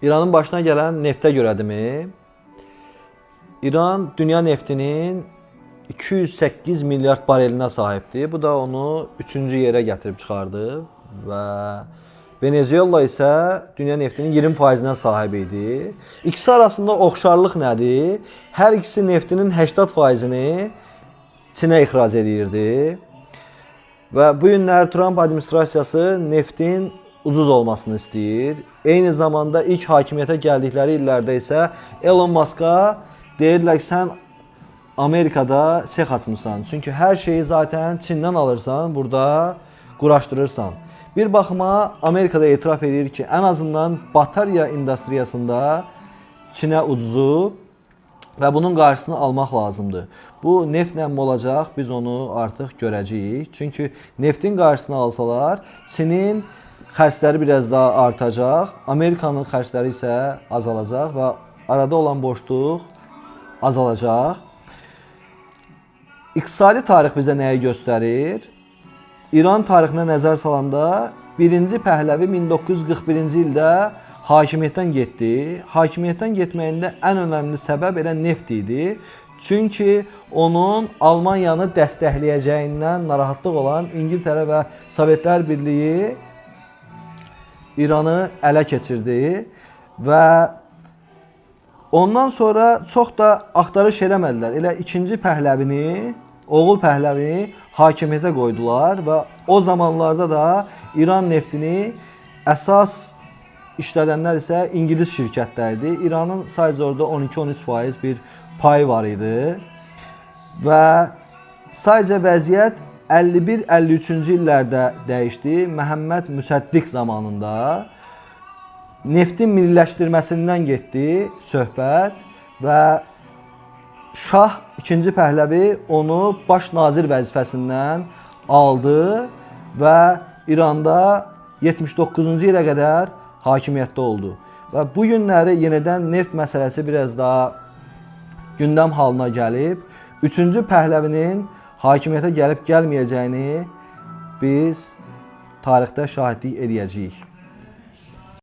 İranın başına gələn neftə görədimi? İran dünya neftinin 208 milyard barelinə sahibdir. Bu da onu 3-cü yerə gətirib çıxardı və Venezuela isə dünya neftinin 20%-dən sahib idi. İkisi arasında oxşarlıq nədir? Hər ikisi neftinin 80%-ni Çinə ixrac edirdi. Və bu günlər Trump administrasiyası neftin ucuz olmasını istəyir. Eyni zamanda ilk hakimiyyətə gəldikləri illərdə isə Elon Musk'a deyirlər ki, sən Amerikada sex açmısan. Çünki hər şeyi zaten Çindən alırsan, burada quraşdırırsan. Bir baxıma Amerikada etiraf edir ki, ən azından batarya industriyasında Çinə ucuzub və bunun qarşısını almaq lazımdır. Bu neftlə mi olacaq? Biz onu artıq görəcəyik. Çünki neftin qarşısını alsalar, Çinin xərcləri biraz daha artacaq, Amerikanın xərcləri isə azalacaq və arada olan boşluq azalacaq. İqtisadi tarix bizə nəyi göstərir? İran tarixinə nəzər salanda 1-ci Pəhləvi 1941-ci ildə hakimiyyətdən getdi. Hakimiyyətdən getməyində ən önəmli səbəb elə neft idi. Çünki onun Almaniyanı dəstəkləyəcəyindən narahatlıq olan İngiltərə və Sovetlər Birliyi İranı ələ keçirdi və ondan sonra çox da axtarış eləmədilər. Elə 2-ci Pəhləvini, oğul Pəhləvini hakimiyyətə qoydular və o zamanlarda da İran neftini əsas işlədənlər isə İngilis şirkətlərdi. İranın sadəcə orada 12-13% bir payı var idi və sadəcə vəziyyət 51-53-cü illərdə dəyişdi. Məhəmməd Müsəddiq zamanında neftin milliləşdirməsindən getdi söhbət və Şah 2-ci Pəhləvi onu baş nazir vəzifəsindən aldı və İranda 79-cu ilə qədər hakimiyyətdə oldu. Və bu günləri yenidən neft məsələsi biraz daha gündəm halına gəlib. 3-cü Pəhləvinin hakimiyyətə gəlib gəlməyəcəyini biz tarixdə şahidlik edəcəyik.